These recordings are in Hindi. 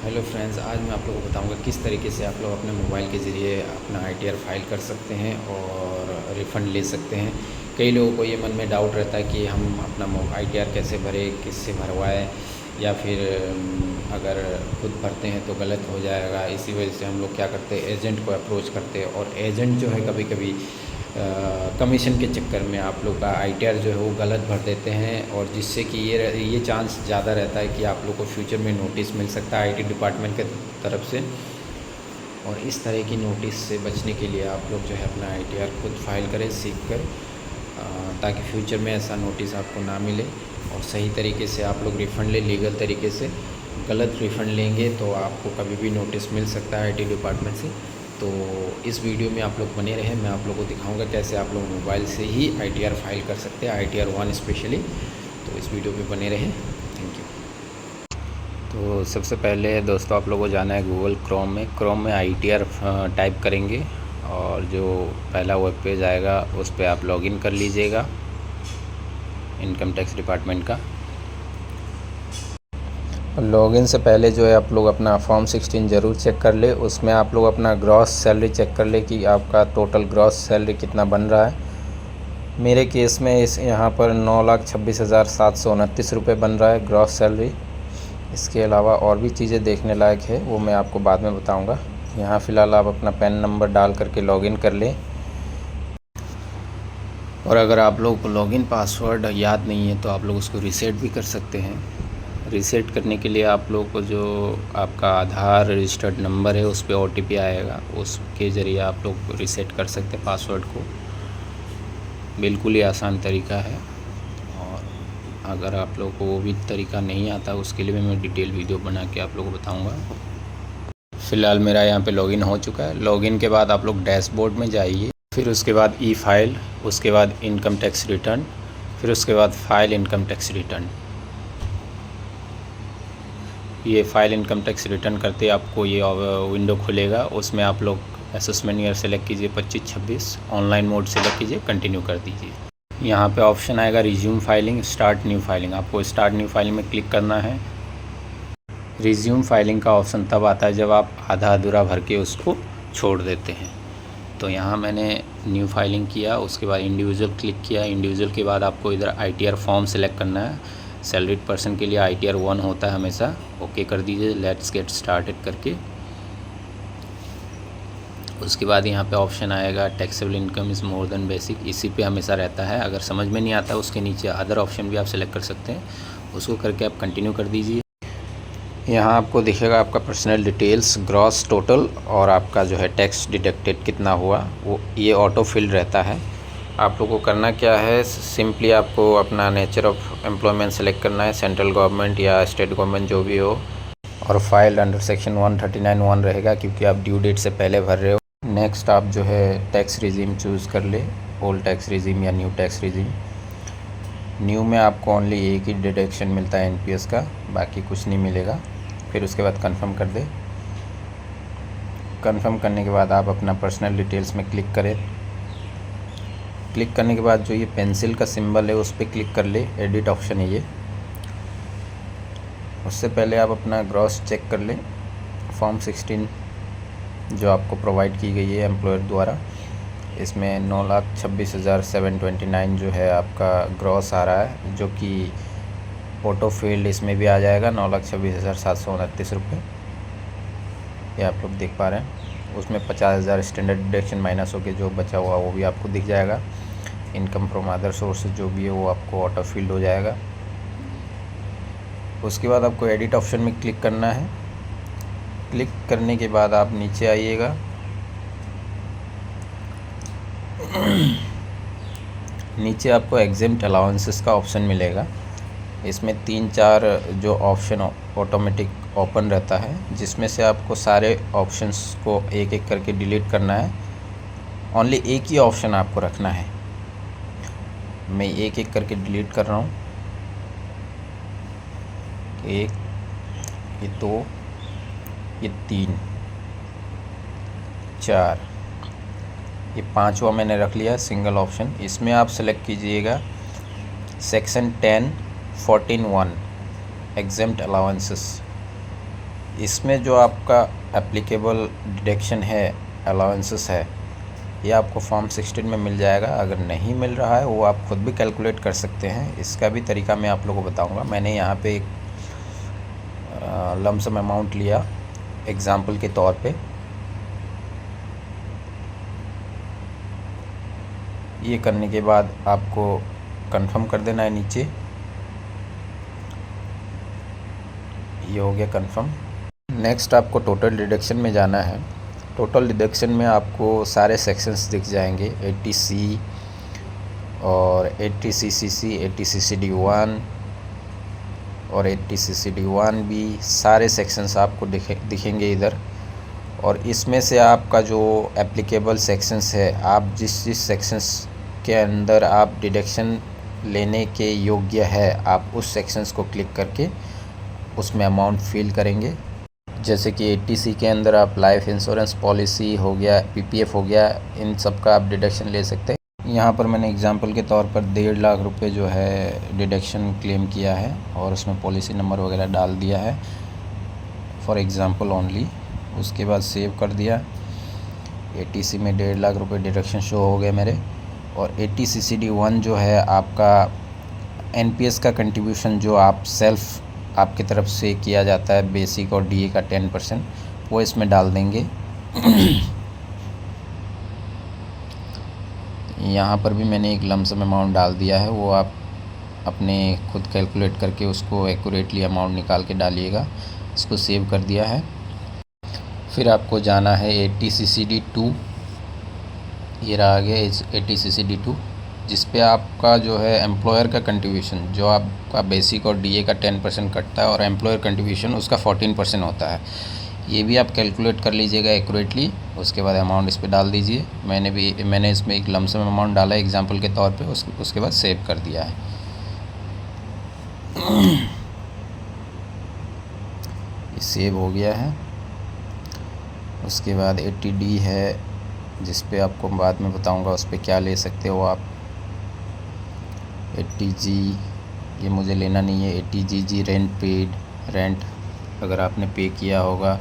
हेलो फ्रेंड्स, आज मैं आप लोगों को बताऊंगा किस तरीके से आप लोग अपने मोबाइल के ज़रिए अपना आईटीआर फाइल कर सकते हैं और रिफ़ंड ले सकते हैं। कई लोगों को ये मन में डाउट रहता है कि हम अपना आईटीआर कैसे भरें, किससे भरवाएं, या फिर अगर खुद भरते हैं तो गलत हो जाएगा। इसी वजह से हम लोग क्या करते हैं, एजेंट को अप्रोच करते हैं, और एजेंट जो है कभी कभी कमीशन के चक्कर में आप लोग का आईटीआर जो है वो गलत भर देते हैं, और जिससे कि ये चांस ज़्यादा रहता है कि आप लोग को फ्यूचर में नोटिस मिल सकता है आईटी डिपार्टमेंट के तरफ से। और इस तरह की नोटिस से बचने के लिए आप लोग जो है अपना आईटीआर खुद फाइल करें सीख कर, ताकि फ्यूचर में ऐसा नोटिस आपको ना मिले और सही तरीके से आप लोग रिफ़ंड लें लीगल तरीके से। गलत रिफ़ंड लेंगे तो आपको कभी भी नोटिस मिल सकता है आईटी डिपार्टमेंट से। तो इस वीडियो में आप लोग बने रहें, मैं आप लोगों को दिखाऊंगा कैसे आप लोग मोबाइल से ही आईटीआर फाइल कर सकते हैं, आईटीआर 1 स्पेशली। तो इस वीडियो में बने रहें। Thank you. तो सबसे पहले दोस्तों आप लोगों को जाना है गूगल क्रोम में आईटीआर टाइप करेंगे, और जो पहला वेब पेज आएगा उस पर आप लॉगिन कर लीजिएगा इनकम टैक्स डिपार्टमेंट का। लॉगिन से पहले जो है आप लोग अपना फॉर्म 16 ज़रूर चेक कर ले। उसमें आप लोग अपना ग्रॉस सैलरी चेक कर ले कि आपका टोटल ग्रॉस सैलरी कितना बन रहा है। मेरे केस में यहाँ पर 9,26,729 रुपये बन रहा है ग्रॉस सैलरी। इसके अलावा और भी चीज़ें देखने लायक है, वो मैं आपको बाद में बताऊँगा। यहाँ फ़िलहाल आप अपना पैन नंबर डाल करके लॉगिन कर लें। और अगर आप लोगों को लॉगिन पासवर्ड याद नहीं है तो आप लोग उसको रीसेट भी कर सकते हैं। रीसेट करने के लिए आप लोग को जो आपका आधार रजिस्टर्ड नंबर है उस पर ओटीपी आएगा, उसके ज़रिए आप लोग रीसेट कर सकते हैं पासवर्ड को। बिल्कुल ही आसान तरीका है, और अगर आप लोग को वो भी तरीका नहीं आता उसके लिए मैं डिटेल वीडियो बना के आप लोगों को बताऊंगा। फ़िलहाल मेरा यहाँ पे लॉगिन हो चुका है। लॉगिन के बाद आप लोग डैशबोर्ड में जाइए, फिर उसके बाद ई फाइल, उसके बाद इनकम टैक्स रिटर्न, फिर उसके बाद फाइल इनकम टैक्स रिटर्न। ये फाइल इनकम टैक्स रिटर्न करते आपको ये विंडो खुलेगा। उसमें आप लोग असेसमेंट ईयर सेलेक्ट कीजिए 25-26, ऑनलाइन मोड सेलेक्ट कीजिए, कंटिन्यू कर दीजिए। यहाँ पे ऑप्शन आएगा resume filing, start new filing. आपको स्टार्ट न्यू फाइलिंग में क्लिक करना है। रिज्यूम फाइलिंग का ऑप्शन तब आता है जब आप आधा अधूरा भर के उसको छोड़ देते हैं। तो यहाँ मैंने न्यू फाइलिंग किया, उसके बाद इंडिविजुअल क्लिक किया। इंडिविजुअल के बाद आपको इधर आईटीआर फॉर्म सेलेक्ट करना है। सैलरीड पर्सन के लिए आईटीआर 1 होता है हमेशा। ओके कर दीजिए, लेट्स गेट स्टार्टेड करके। उसके बाद यहाँ पे ऑप्शन आएगा taxable income is more than basic, इसी पे हमेशा रहता है। अगर समझ में नहीं आता उसके नीचे अदर ऑप्शन भी आप सेलेक्ट कर सकते हैं, उसको करके आप कंटिन्यू कर दीजिए। यहाँ आपको दिखेगा आपका पर्सनल डिटेल्स, ग्रॉस टोटल, और आपका जो है टैक्स डिडक्टेड कितना हुआ, वो ये ऑटो फिल्ड रहता है। आप लोगों को करना क्या है, सिंपली आपको अपना नेचर ऑफ एम्प्लॉयमेंट सेलेक्ट करना है, सेंट्रल गवर्नमेंट या स्टेट गवर्नमेंट जो भी हो, और फाइल्ड अंडर सेक्शन 139(1) रहेगा क्योंकि आप ड्यू डेट से पहले भर रहे हो। नेक्स्ट आप जो है टैक्स रिजीम चूज़ कर ले, ओल्ड टैक्स रिजीम या न्यू टैक्स रिजीम। न्यू में आपको ओनली एक ही डिडक्शन मिलता है एनपीएस का, बाकी कुछ नहीं मिलेगा। फिर उसके बाद कंफर्म कर दे। कंफर्म करने के बाद आप अपना पर्सनल डिटेल्स में क्लिक करें। क्लिक करने के बाद जो ये पेंसिल का सिंबल है उस पर क्लिक कर ले, एडिट ऑप्शन है ये। उससे पहले आप अपना ग्रॉस चेक कर लें। फॉर्म 16 जो आपको प्रोवाइड की गई है एम्प्लॉयर द्वारा, इसमें 9,26,729 जो है आपका ग्रॉस आ रहा है, जो कि ऑटो फील्ड इसमें भी आ जाएगा 9,26,729 रुपये। ये आप लोग देख पा रहे हैं। उसमें 50,000 स्टैंडर्ड डिडक्शन माइनस होकर जो बचा हुआ वो भी आपको दिख जाएगा। इनकम फ्रॉम अदर सोर्सेज जो भी है वो आपको ऑटो फील्ड हो जाएगा। उसके बाद आपको एडिट ऑप्शन में क्लिक करना है। क्लिक करने के बाद आप नीचे आइएगा। नीचे आपको एग्जेम्प्ट अलाउंसेस का ऑप्शन मिलेगा। इसमें 3-4 जो ऑप्शन ऑटोमेटिक ओपन रहता है, जिसमें से आपको सारे ऑप्शंस को एक एक करके डिलीट करना है। ओनली एक ही ऑप्शन आपको रखना है। मैं एक एक करके डिलीट कर रहा हूँ। 1, ये 2, ये 3, 4, ये 5वां मैंने रख लिया सिंगल ऑप्शन। इसमें आप सेलेक्ट कीजिएगा सेक्शन 10(14)(1) एग्जेम्प्ट अलाउंसेस। इसमें जो आपका एप्लीकेबल डिडक्शन है, अलाउंसेस है, ये आपको फॉर्म 16 में मिल जाएगा। अगर नहीं मिल रहा है वो आप खुद भी कैलकुलेट कर सकते हैं। इसका भी तरीका मैं आप लोगों को बताऊंगा। मैंने यहाँ पे एक लमसम अमाउंट लिया एग्ज़ाम्पल के तौर पे। ये करने के बाद आपको कंफर्म कर देना है नीचे। ये हो गया कंफर्म। नेक्स्ट आपको टोटल डिडक्शन में जाना है। टोटल डिडक्शन में आपको सारे सेक्शंस दिख जाएंगे, 80C और 80CCC, 80CCD1 और 80CCD1B, सारे सेक्शंस आपको दिखेंगे इधर। और इसमें से आपका जो एप्लीकेबल सेक्शंस है, आप जिस सेक्शंस के अंदर आप डिडक्शन लेने के योग्य है, आप उस सेक्शंस को क्लिक करके उसमें अमाउंट फिल करेंगे। जैसे कि 80C के अंदर आप लाइफ इंश्योरेंस पॉलिसी हो गया, PPF हो गया, इन सब का आप डिडक्शन ले सकते हैं। यहाँ पर मैंने एग्जांपल के तौर पर 1.5 लाख रुपए जो है डिडक्शन क्लेम किया है और उसमें पॉलिसी नंबर वगैरह डाल दिया है फॉर एग्ज़ाम्पल ओनली। उसके बाद सेव कर दिया। 80C में 1.5 लाख रुपए डिडक्शन शो हो गए मेरे। और 80CCD1 जो है आपका NPS का कंट्रीब्यूशन, जो आप सेल्फ आपकी तरफ से किया जाता है, बेसिक और DA का 10%, वो इसमें डाल देंगे। यहाँ पर भी मैंने एक लमसम अमाउंट डाल दिया है, वो आप अपने खुद कैलकुलेट करके उसको एक्यूरेटली अमाउंट निकाल के डालिएगा। इसको सेव कर दिया है। फिर आपको जाना है 80CCD2। ये रहा आगे 80CCD2, जिस पे आपका जो है एम्प्लॉयर का कंट्रीब्यूशन, जो आपका बेसिक और DA का 10% कटता है और एम्प्लॉयर कंट्रीब्यूशन उसका 14% होता है। ये भी आप कैलकुलेट कर लीजिएगा एक्यूरेटली। उसके बाद अमाउंट इस पे डाल दीजिए। मैंने इसमें एक लमसम अमाउंट डाला है एग्जांपल के तौर पे। उसके बाद सेव कर दिया है। ये सेव हो गया है। उसके बाद 80D है, जिस पे आपको बाद में बताऊंगा उस पर क्या ले सकते हो आप। 80G ये मुझे लेना नहीं है। 80GG रेंट पेड, रेंट अगर आपने पे किया होगा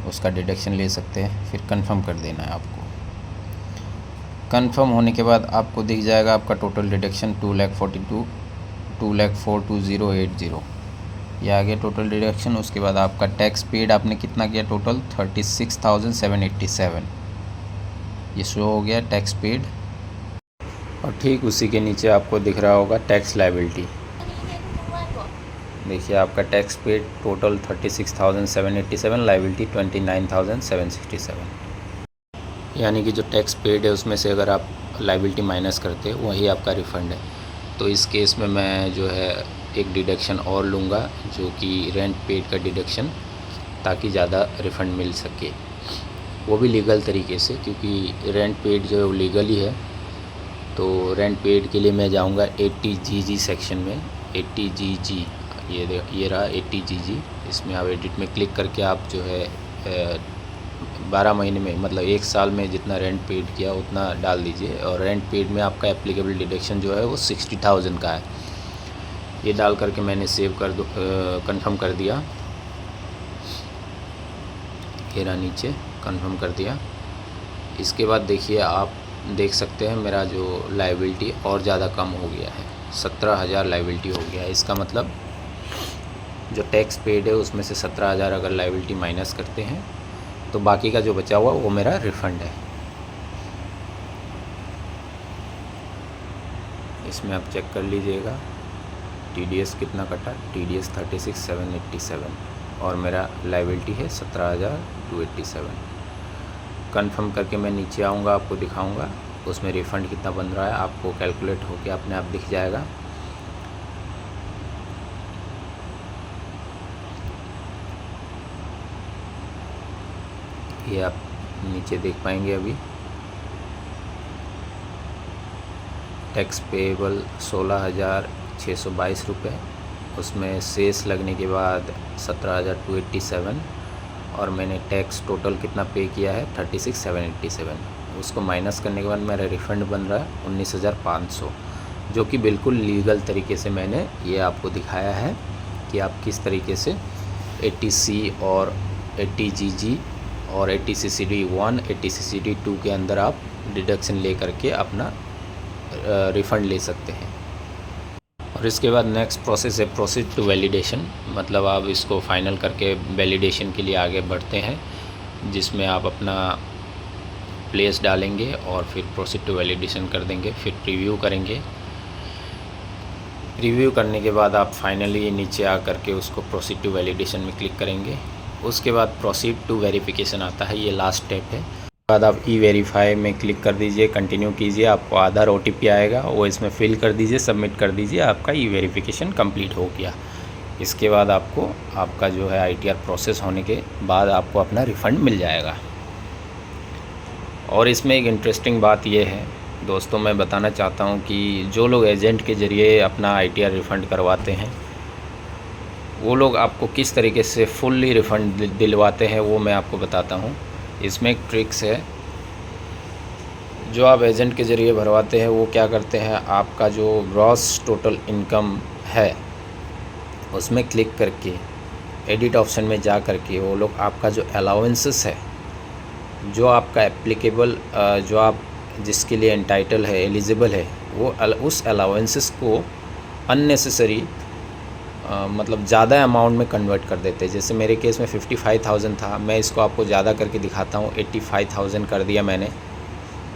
उसका डिडक्शन ले सकते हैं। फिर कंफर्म कर देना है आपको। कंफर्म होने के बाद आपको दिख जाएगा आपका टोटल डिडक्शन 2,04,2080। ये आ गया टोटल डिडक्शन। उसके बाद आपका टैक्स पेड आपने कितना किया, टोटल 36,787, ये शो हो गया टैक्स पेड। और ठीक उसी के नीचे आपको दिख रहा होगा टैक्स लायबिलिटी। देखिए आपका टैक्स पेड टोटल 36,787, लायबिलिटी 29,767। यानी कि जो टैक्स पेड है उसमें से अगर आप लायबिलिटी माइनस करते हैं वही आपका रिफ़ंड है। तो इस केस में मैं जो है एक डिडक्शन और लूँगा, जो कि रेंट पेड का डिडक्शन, ताकि ज़्यादा रिफ़ंड मिल सके, वो भी लीगल तरीके से, क्योंकि रेंट पेड जो है वो लीगल ही है। तो रेंट पेड के लिए मैं जाऊंगा 80GG सेक्शन में। 80GG ये रहा 80GG। इसमें आप एडिट में क्लिक करके आप जो है 12 महीने में, मतलब 1 साल में जितना रेंट पेड किया उतना डाल दीजिए। और रेंट पेड में आपका एप्लीकेबल डिडक्शन जो है वो 60,000 का है। ये डाल करके मैंने सेव कर दो, कंफर्म कर दिया। ये रहा नीचे, कंफर्म कर दिया। इसके बाद देखिए आप देख सकते हैं मेरा जो लायबिलिटी और ज़्यादा कम हो गया है, 17,000 लायबिलिटी हो गया है। इसका मतलब जो टैक्स पेड है उसमें से 17,000 अगर लायबिलिटी माइनस करते हैं तो बाकी का जो बचा हुआ वो मेरा रिफ़ंड है। इसमें आप चेक कर लीजिएगा TDS कितना कटा, TDS 36,787 और मेरा लायबिलिटी है 17,287। कंफर्म करके मैं नीचे आऊँगा, आपको दिखाऊँगा उसमें रिफ़ंड कितना बन रहा है। आपको कैलकुलेट होके अपने आप दिख जाएगा। ये आप नीचे देख पाएंगे। अभी टैक्स पेएबल 16,622 रुपये, उसमें सेस लगने के बाद 17,287 और मैंने टैक्स टोटल कितना पे किया है 36,787। उसको माइनस करने के बाद मेरा रिफ़ंड बन रहा है 19,500, जो कि बिल्कुल लीगल तरीके से मैंने ये आपको दिखाया है कि आप किस तरीके से 80C और 80GG और 80CCD1 80CCD2 के अंदर आप डिडक्शन ले करके अपना रिफ़ंड ले सकते हैं। और इसके बाद नेक्स्ट प्रोसेस है प्रोसीड टू वैलिडेशन, मतलब आप इसको फाइनल करके वैलिडेशन के लिए आगे बढ़ते हैं, जिसमें आप अपना प्लेस डालेंगे और फिर प्रोसीड टू वैलिडेशन कर देंगे, फिर प्रीव्यू करेंगे। प्रीव्यू करने के बाद आप फाइनली नीचे आ करके उसको प्रोसीड टू वैलिडेशन में क्लिक करेंगे। उसके बाद प्रोसीड टू वेरिफिकेशन आता है, ये लास्ट स्टेप है। उसके बाद आप ई-वेरीफाई में क्लिक कर दीजिए, कंटिन्यू कीजिए, आपको आधार OTP आएगा, वो इसमें फिल कर दीजिए, सबमिट कर दीजिए, आपका ई-वेरीफिकेशन कंप्लीट हो गया। इसके बाद आपको आपका जो है ITR प्रोसेस होने के बाद आपको अपना रिफ़ंड मिल जाएगा। और इसमें एक इंटरेस्टिंग बात यह है दोस्तों, मैं बताना चाहता हूं कि जो लोग एजेंट के ज़रिए अपना ITR रिफ़ंड करवाते हैं, वो लोग आपको किस तरीके से फुल्ली रिफ़ंड दिलवाते हैं वो मैं आपको बताता हूं। इसमें एक ट्रिक्स है, जो आप एजेंट के ज़रिए भरवाते हैं वो क्या करते हैं, आपका जो ग्रॉस टोटल इनकम है उसमें क्लिक करके एडिट ऑप्शन में जा करके वो लोग आपका जो अलाउंसेस है, जो आपका एप्लीकेबल, जो आप जिसके लिए एंटाइटल है, एलिजिबल है, वो उस अलाउंसेस को अननेसेसरी मतलब ज़्यादा अमाउंट में कन्वर्ट कर देते हैं। जैसे मेरे केस में 55,000 था, मैं इसको आपको ज़्यादा करके दिखाता हूँ, 85,000 कर दिया मैंने,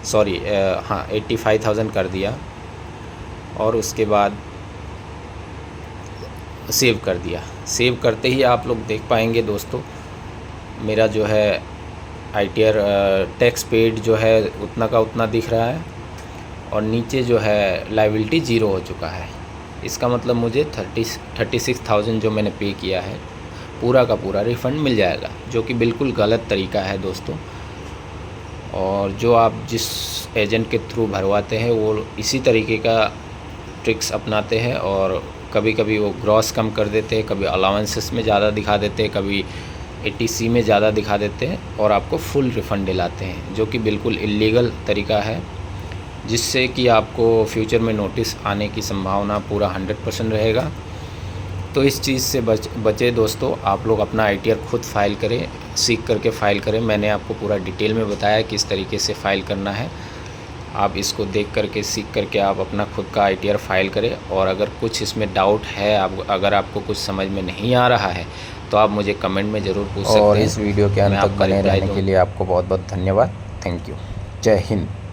सॉरी हाँ 85,000 कर दिया और उसके बाद सेव कर दिया। सेव करते ही आप लोग देख पाएंगे दोस्तों, मेरा जो है ITR टैक्स पेड जो है उतना का उतना दिख रहा है और नीचे जो है लायबिलिटी 0 हो चुका है। इसका मतलब मुझे 36,000 जो मैंने पे किया है पूरा का पूरा रिफ़ंड मिल जाएगा, जो कि बिल्कुल गलत तरीका है दोस्तों। और जो आप जिस एजेंट के थ्रू भरवाते हैं वो इसी तरीके का ट्रिक्स अपनाते हैं और कभी कभी वो ग्रॉस कम कर देते हैं, कभी अलाउंसेस में ज़्यादा दिखा देते हैं, कभी 80C में ज़्यादा दिखा देते हैं और आपको फुल रिफ़ंड दिलाते हैं, जो कि बिल्कुल इल्लीगल तरीका है, जिससे कि आपको फ्यूचर में नोटिस आने की संभावना पूरा 100% रहेगा। तो इस चीज़ से बचे दोस्तों, आप लोग अपना ITR खुद फाइल करें, सीख करके फ़ाइल करें। मैंने आपको पूरा डिटेल में बताया किस तरीके से फ़ाइल करना है। आप इसको देख करके सीख करके आप अपना खुद का ITR फाइल करें। और अगर कुछ इसमें डाउट है, अगर आपको कुछ समझ में नहीं आ रहा है तो आप मुझे कमेंट में ज़रूर पूछ सकते हैं। और इस वीडियो के अंत तक बने रहने के लिए आपको बहुत बहुत धन्यवाद। Thank you. जय हिंद।